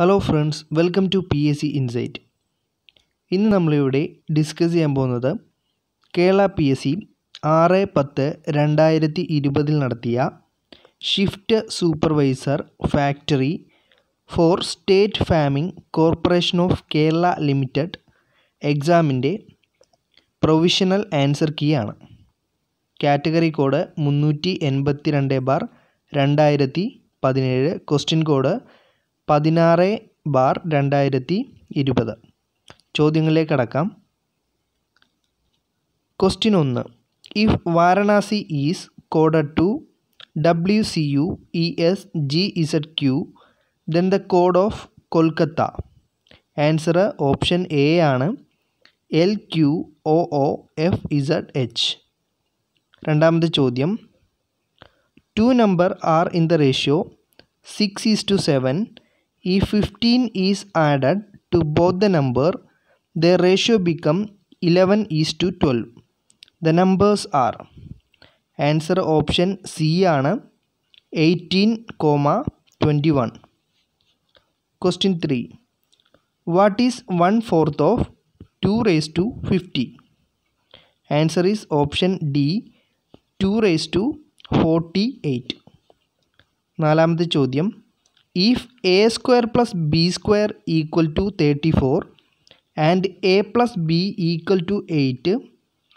Hello friends, welcome to PSC Insight. ഇന്ന് നമ്മളിവിടെ discuss ചെയ്യാൻ പോകുന്നത് കേരള PSC 6/10/2020 നടത്തിയ shift supervisor factory for state farming corporation of Kerala limited എക്സാമിൻ്റെ പ്രൊവിഷണൽ ആൻസർ കീ ആണ്. Category code 382/2017, question code 16/2020. ചോദ്യങ്ങളിലേക്ക് കടക്കാം. Question 1. If Varanasi is coded to WCU ESGZQ then the code of Kolkata. Answer option A ആണ്, LQOOFZH. രണ്ടാമത്തെ ചോദ്യം. 2 numbers are in the ratio 6:7. If 15 is added to both the number, the ratio become 11:12. The numbers are. Answer option C ആണ്, 18,21. Question 3. What is 1/4 of 2⁻50? Answer is option D, 2�48. നാലാമത്തെ ചോദ്യം. If A² plus B² equal to 34 and A plus B equal to 8,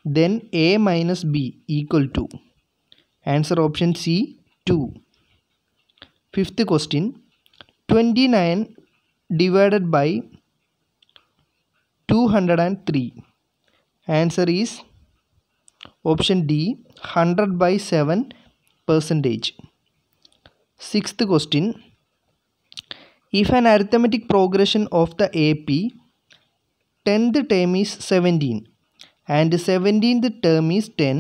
then A minus B equal to. Answer option C, 2. Fifth question. 29 divided by 203. Answer is option D, 100/7%. Sixth question. If an arithmetic progression of the AP 10th term is 17 and 17th term is 10,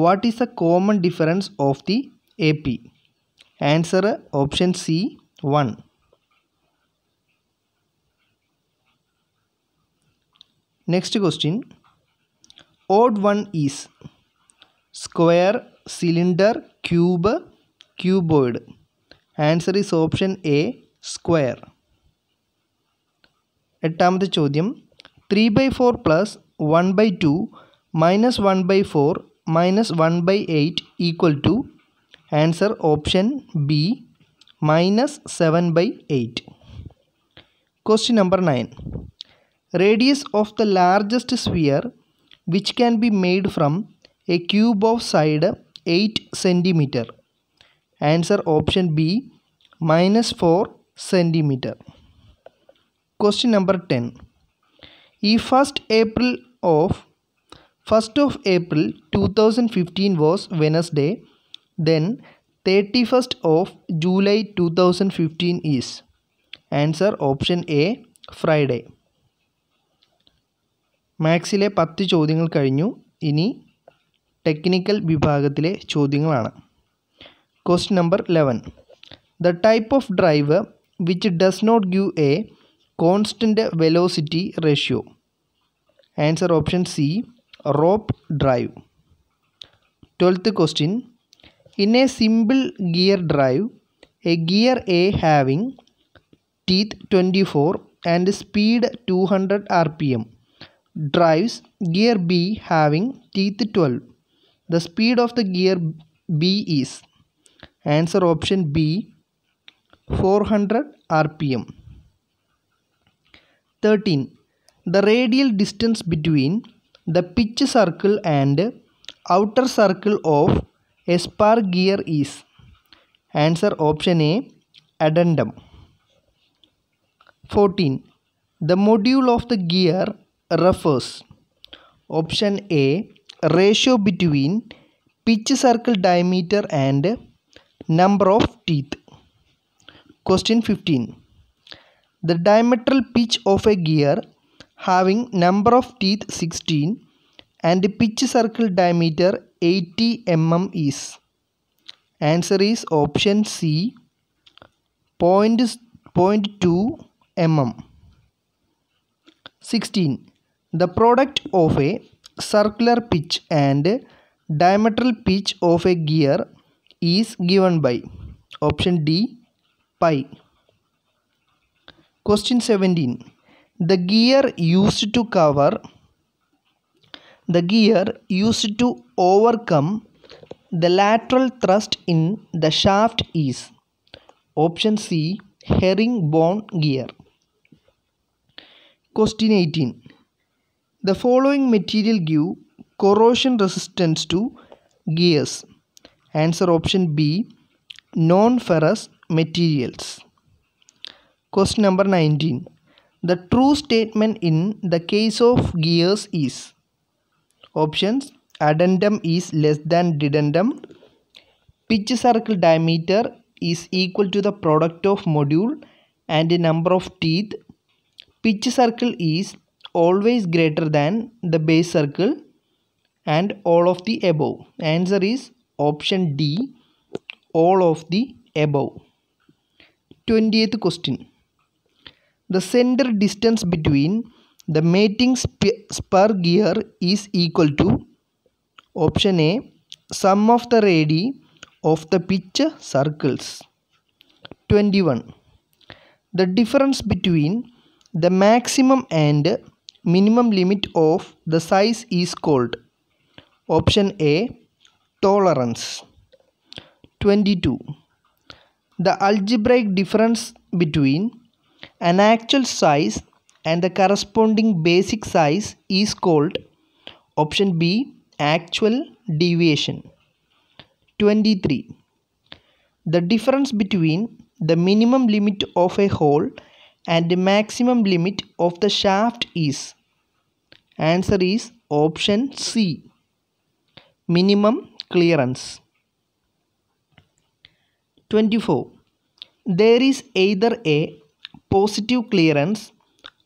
what is the common difference of the AP? Answer option C, 1. Next question. Odd one is square, cylinder, cube, cuboid. Answer is option A, square. എട്ടാമത്തെ ചോദ്യം. 3/4 plus 1/2 minus 1/4 minus 1/8 equal to. Answer option B, minus 7/8. Question number 9. Radius of the largest sphere which can be made from a cube of side 8 cm. Answer option B, minus 4 cm. Question number 10. If 1st of April 2015 was Wednesday, then 31st of July 2015 is. Answer option A, Friday. മാത്സിലെ 10 ചോദ്യങ്ങൾ കഴിഞ്ഞു. ഇനി technical വിഭാഗത്തിലെ ചോദ്യങ്ങളാണ്. Question number 11. The type of drive which does not give a constant velocity ratio. Answer option C, rope drive. 12th question. In a simple gear drive, a gear A having teeth 24 and speed 200 rpm drives gear B having teeth 12. The speed of the gear B is. Answer option B, 400 rpm. 13. The radial distance between the pitch circle and outer circle of a spark gear is. Answer option A, addendum. 14. The module of the gear refers. Option A, ratio between pitch circle diameter and number of teeth. Question 15. The diametral pitch of a gear having number of teeth 16 and pitch circle diameter 80 mm is. Answer is option C, 0.2 mm. 16. The product of a circular pitch and diametral pitch of a gear is given by. Option D, pi. Question 17. The gear used to overcome the lateral thrust in the shaft is option C, herringbone gear. Question 18. The following material give corrosion resistance to gears. Answer option B, non-ferrous materials. Question number 19. The true statement in the case of gears is options: addendum is less than dedendum, pitch circle diameter is equal to the product of module and number of teeth, pitch circle is always greater than the base circle, and all of the above. Answer is option D, all of the above. 20th question. The center distance between the mating spur gear is equal to option A, sum of the radii of the pitch circles. 21. The difference between the maximum and minimum limit of the size is called option A, tolerance. 22. The algebraic difference between an actual size and the corresponding basic size is called option B, actual deviation. 23. The difference between the minimum limit of a hole and the maximum limit of the shaft is, answer is option C, minimum clearance. 24. There is either a positive clearance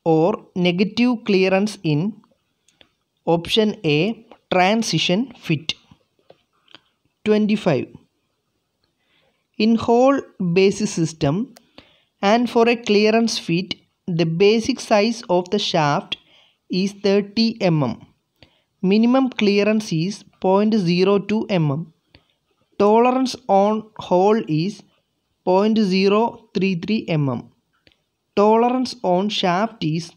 or negative clearance in option A, transition fit. 25. In hole basis system and for a clearance fit, the basic size of the shaft is 30 mm. Minimum clearance is 0.02 mm. Tolerance on hole is 0.033 mm. Tolerance on shaft is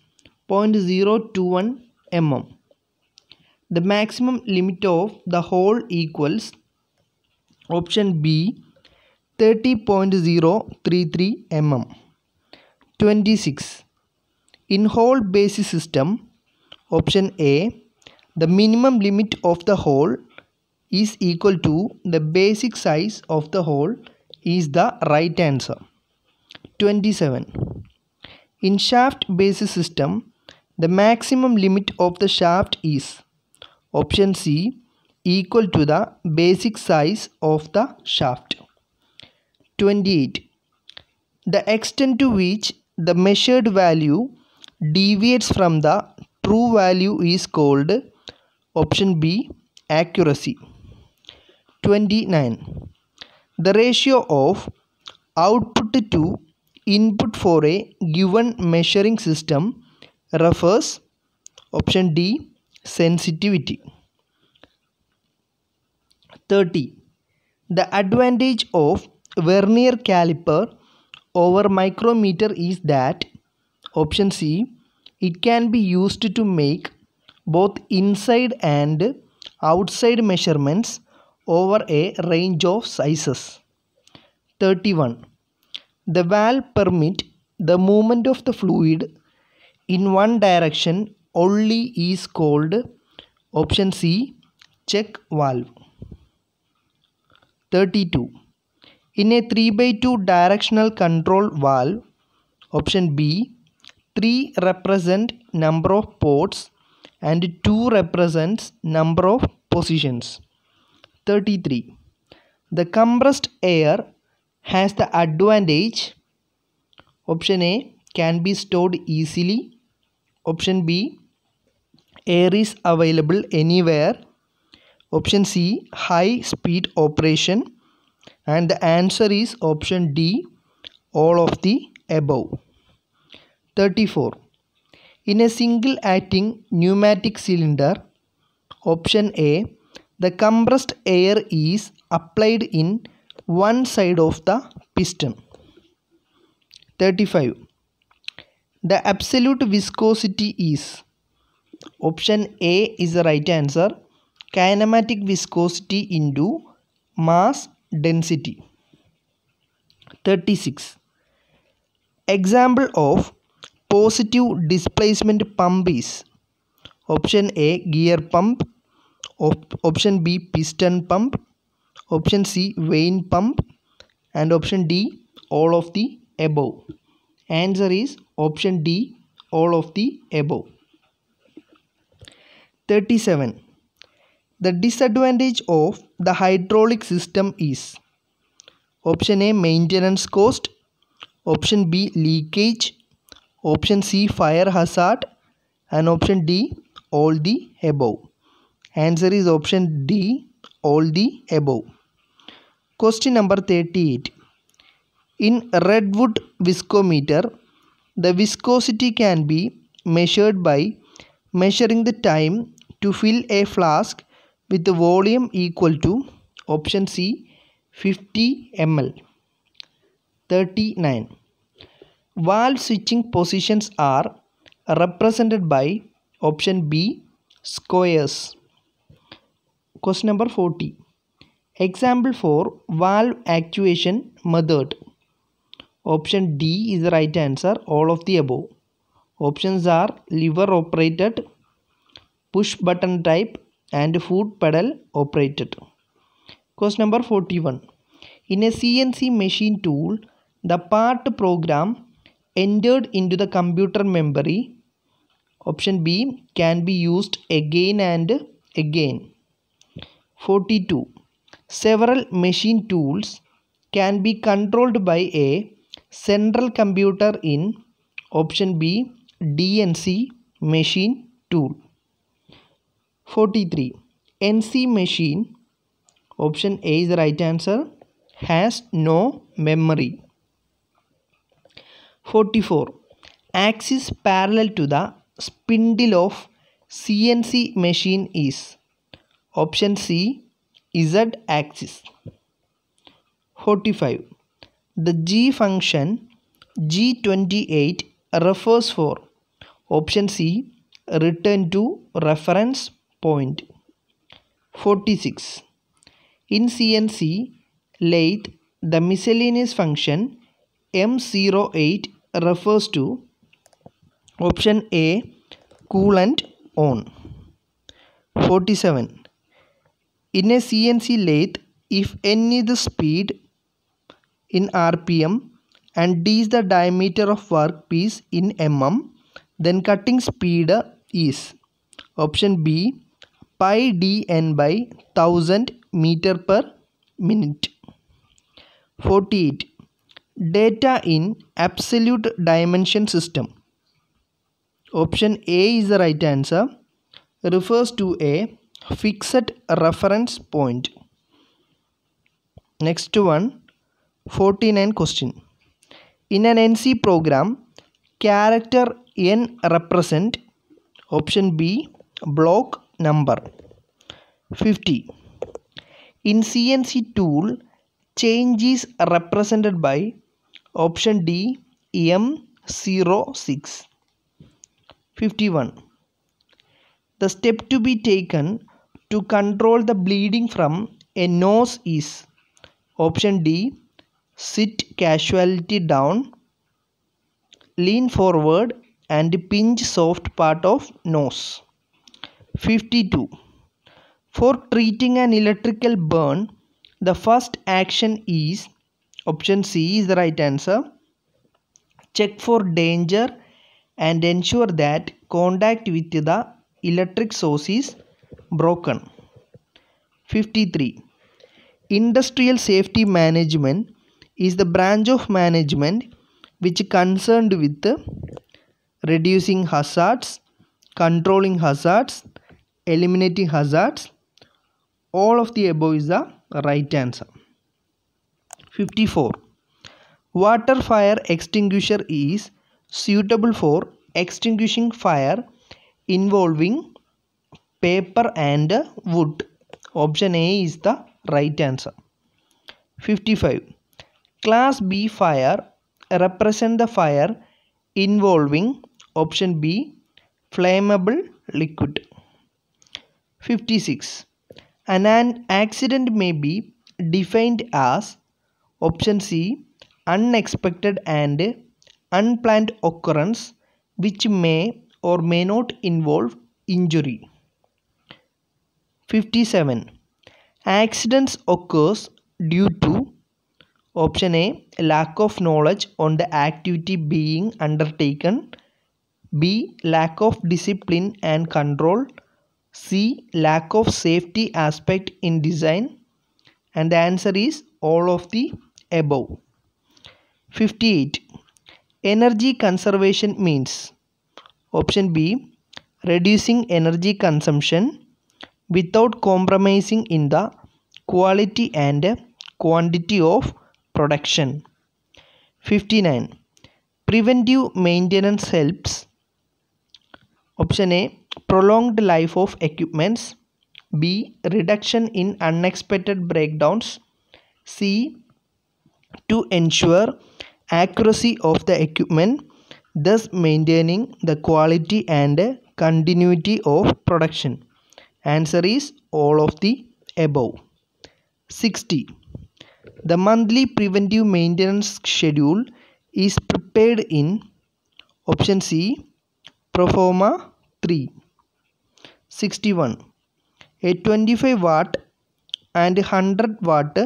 0.021 mm. The maximum limit of the hole equals option B, 30.033 mm. 26. In hole basis system, option A, the minimum limit of the hole is equal to the basic size of the hole is the right answer. 27. In shaft basis system, the maximum limit of the shaft is option C, equal to the basic size of the shaft. 28. The extent to which the measured value deviates from the true value is called option B, accuracy. 29. The ratio of output to input for a given measuring system refers option D, sensitivity. 30. The advantage of vernier caliper over micrometer is that option C, it can be used to make both inside and outside measurements over a range of sizes. 31. The valve permit the movement of the fluid in one direction only is called option C, check valve. 32. In a 3/2 directional control valve, option B, 3 represent number of ports and 2 represents number of positions. 33. The compressed air has the advantage option A, can be stored easily, option B, air is available anywhere, option C, high speed operation, and the answer is option D, all of the above. 34. In a single acting pneumatic cylinder, option A, the compressed air is applied in one side of the piston. 35. The absolute viscosity is, option A is the right answer, kinematic viscosity into mass density. 36. Example of positive displacement pump is, option A gear pump, option B piston pump, option C vane pump, and option D all of the above. Answer is option D all of the above. 37. The disadvantage of the hydraulic system is, option A maintenance cost, option B leakage, option C fire hazard, and option D all the above. Answer is option D all the above. Question number 38. In Redwood viscometer, the viscosity can be measured by measuring the time to fill a flask with the volume equal to, option C 50 ml. 39. Valve switching positions are represented by, option B squares. Question number 40. Example for valve actuation method. Option D is the right answer, all of the above. Options are lever operated, push button type, and foot pedal operated. Question number 41. In a CNC machine tool, the part program entered into the computer memory, option B can be used again and again. 42. Several machine tools can be controlled by a central computer in, option B DNC machine tool. 43. NC machine, option A is the right answer, has no memory. 44. Axis parallel to the spindle of CNC machine is, option C Z axis. 45. The G function G28 refers for, option C return to reference point. 46. In CNC lathe, the miscellaneous function M08 refers to, option A coolant on. 47. In a CNC lathe, if N is the speed in RPM and D is the diameter of workpiece in mm, then cutting speed is, option B pi dn by 1000 meter per minute. 48. Data in absolute dimension system, option A is the right answer, refers to a fixed reference point. Next one, 49 question. In an NC program, character N represent, option B block number. 50. In CNC tool, change is represented by, option D M06. 51. The step to be taken to control the bleeding from a nose is, option D sit casually down, lean forward, and pinch soft part of nose. 52. For treating an electrical burn, the first action is, option C is the right answer, check for danger and ensure that contact with the electric source is broken. 53. Industrial safety management is the branch of management which is concerned with reducing hazards, controlling hazards, eliminating hazards. All of the above is the right answer. 54. Water fire extinguisher is suitable for extinguishing fire involving paper and wood. Option A is the right answer. 55. Class B fire represent the fire involving option B flammable liquid. 56. An accident may be defined as option C unexpected and unplanned occurrence which may or may not involve injury. 57. Accidents occurs due to option A lack of knowledge on the activity being undertaken, B lack of discipline and control, C lack of safety aspect in design, and the answer is all of the above. 58. Energy conservation means option B reducing energy consumption without compromising in the quality and quantity of production. 59. Preventive maintenance helps option A prolonged life of equipments, B reduction in unexpected breakdowns, C to ensure accuracy of the equipment, thus maintaining the quality and continuity of production. Answer is all of the above. 60. The monthly preventive maintenance schedule is prepared in option C Proforma 3. 61. A 25 watt and 100 watt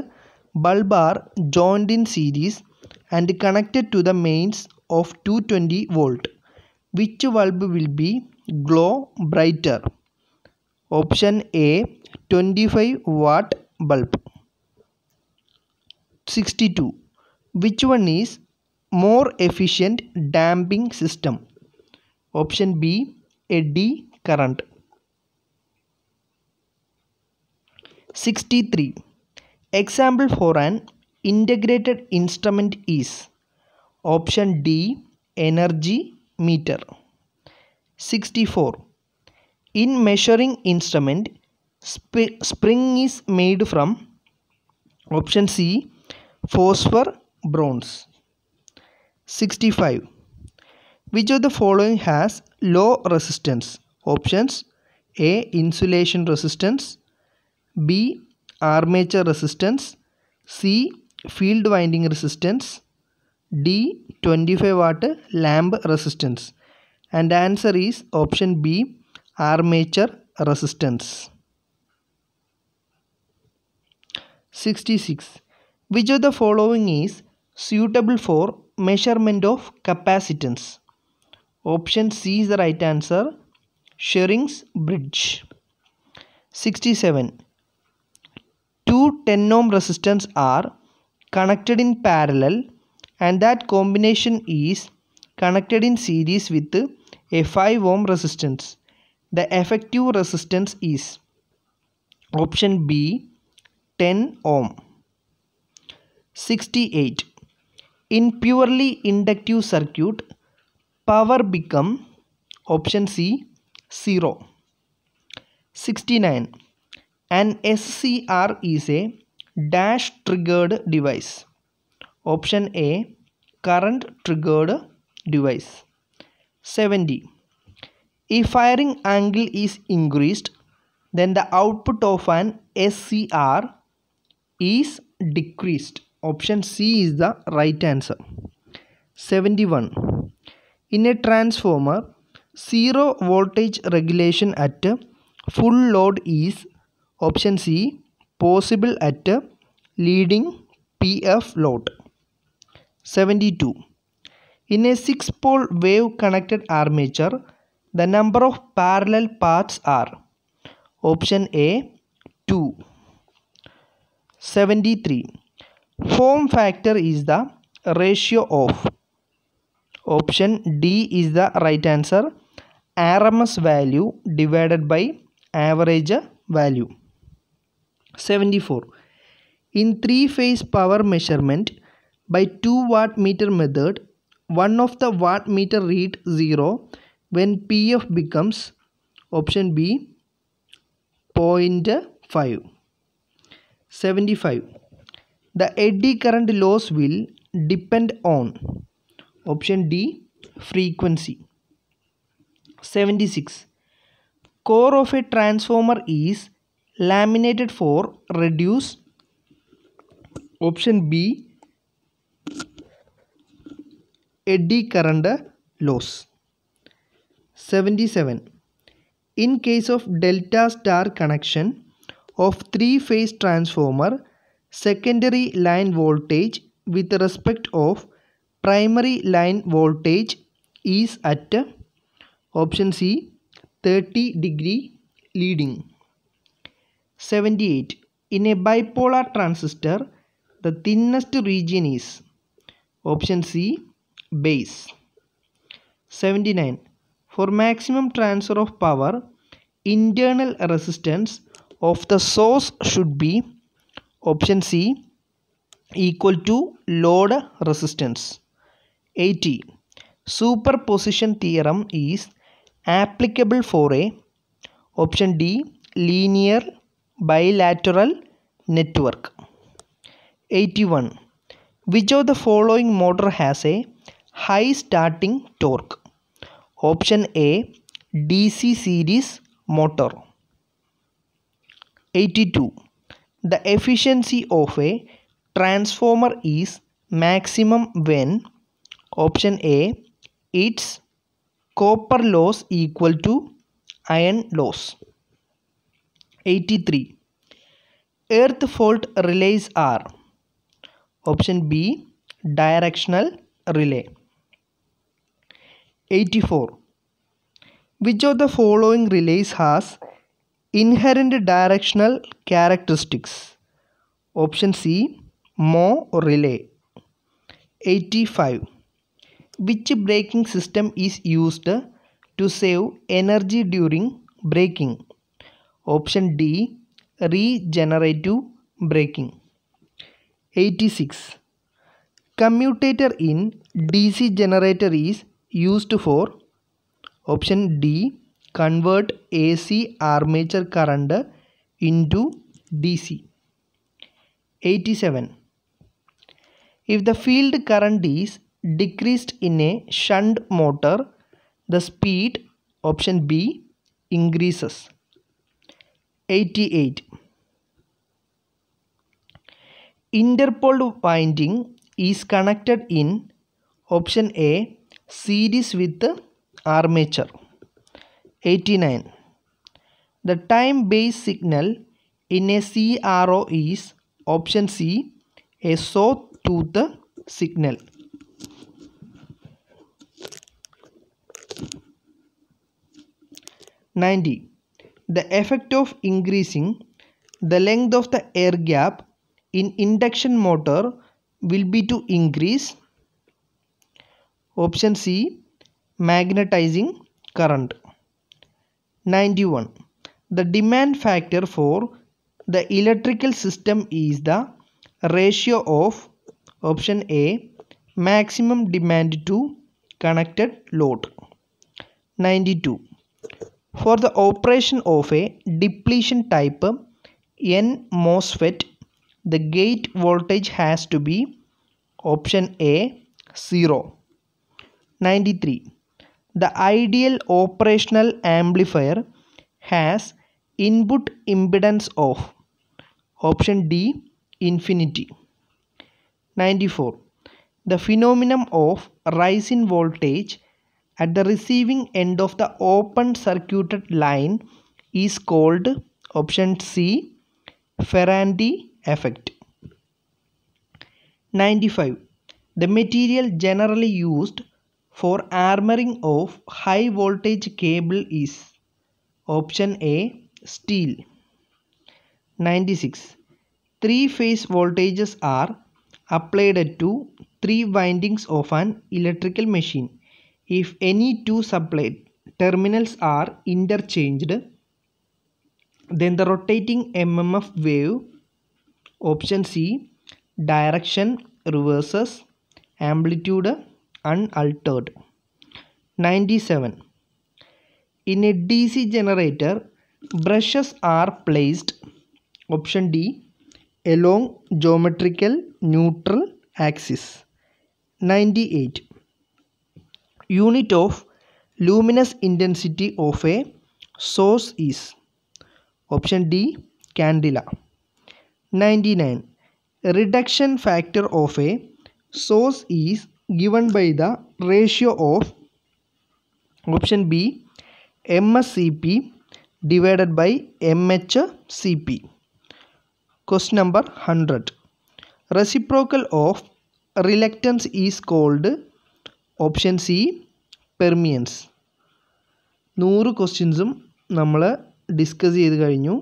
bulb are joined in series and connected to the mains of 220 volt. Which bulb will be glow brighter? Option A 25 watt bulb. 62. Which one is more efficient damping system? Option B eddy current. 63. Example for an integrated instrument is option D energy meter. 64. In measuring instrument, spring is made from option C phosphor bronze. 65. Which of the following has low resistance? Options A insulation resistance, B armature resistance, C field winding resistance, D 25 watt lamp resistance, and the answer is option B armature resistance. 66. Which of the following is suitable for measurement of capacitance? Option C is the right answer, Shearing's bridge. 67. Two 10 ohm resistors are connected in parallel and that combination is connected in series with a 5 ohm resistance. The effective resistance is option B 10 ohm. 68. In purely inductive circuit, power become option C 0. 69. An SCR is a dash triggered device. Option A current triggered device. 70. If firing angle is increased, then the output of an SCR is decreased. Option C is the right answer. 71. In a transformer, zero voltage regulation at full load is option C possible at leading PF load. 72. In a 6-pole wave connected armature, the number of parallel paths are option A 2. 73. Form factor is the ratio of option D is the right answer, RMS value divided by average value. 74. In 3-phase power measurement by 2 wattmeter method, one of the wattmeter read 0 when PF becomes option B 0.5. 75. The eddy current loss will depend on option D frequency. 76. Core of a transformer is laminated for reduce. Option B, eddy current loss. 77. In case of delta star connection of three-phase transformer, secondary line voltage with respect of primary line voltage is at option C, 30 degree leading. 78. In a bipolar transistor, the thinnest region is option C, base. 79. For maximum transfer of power, internal resistance of the source should be option C, equal to load resistance. 80. Superposition theorem is applicable for a option D, linear bilateral network. 81. Which of the following motor has a high starting torque? Option A, DC series motor. 82. The efficiency of a transformer is maximum when option A, its copper loss equal to iron loss. 83. Earth fault relays are option B, directional relay. 84. Which of the following relays has inherent directional characteristics? Option C, Moore relay. 85. Which braking system is used to save energy during braking? Option D, regenerative braking. 86. Commutator in DC generator is used for option D, convert AC armature current into DC. 87. If the field current is decreased in a shunt motor, the speed option B increases. 88. Interpoled winding is connected in option A, series with armature. 89. The time base signal in a CRO is option C, a sawtooth signal. 90. The effect of increasing the length of the air gap in induction motor will be to increase option C, magnetizing current. 91. The demand factor for the electrical system is the ratio of option A, maximum demand to connected load. 92. For the operation of a depletion type N MOSFET, the gate voltage has to be option A, 0. 93. The ideal operational amplifier has input impedance of option D, infinity. 94. The phenomenon of rise in voltage at the receiving end of the open circuited line is called option C, Ferranti effect. 95. The material generally used for armoring of high voltage cable is option A, steel. 96. Three-phase voltages are applied to three windings of an electrical machine. If any two supplied terminals are interchanged, then the rotating MMF wave option C, direction reverses, amplitude unaltered. 97. In a DC generator, brushes are placed option D, along geometrical neutral axis. 98. Unit of luminous intensity of A source is. Option D Candela. 99. Reduction factor of A source is given by the ratio of. Option B MSCP divided by MHCP. Question number 100. Reciprocal of reluctance is called. Option C permeance. 100 ക്വസ്റ്റ്യൻസും നമ്മൾ discuss ചെയ്ത് കഴിഞ്ഞു.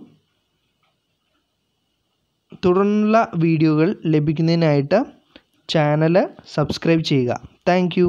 തുടർന്നുള്ള വീഡിയോകൾ ലഭിക്കുന്നതിനായിട്ട് channel subscribe ചെയ്യുക. Thank you.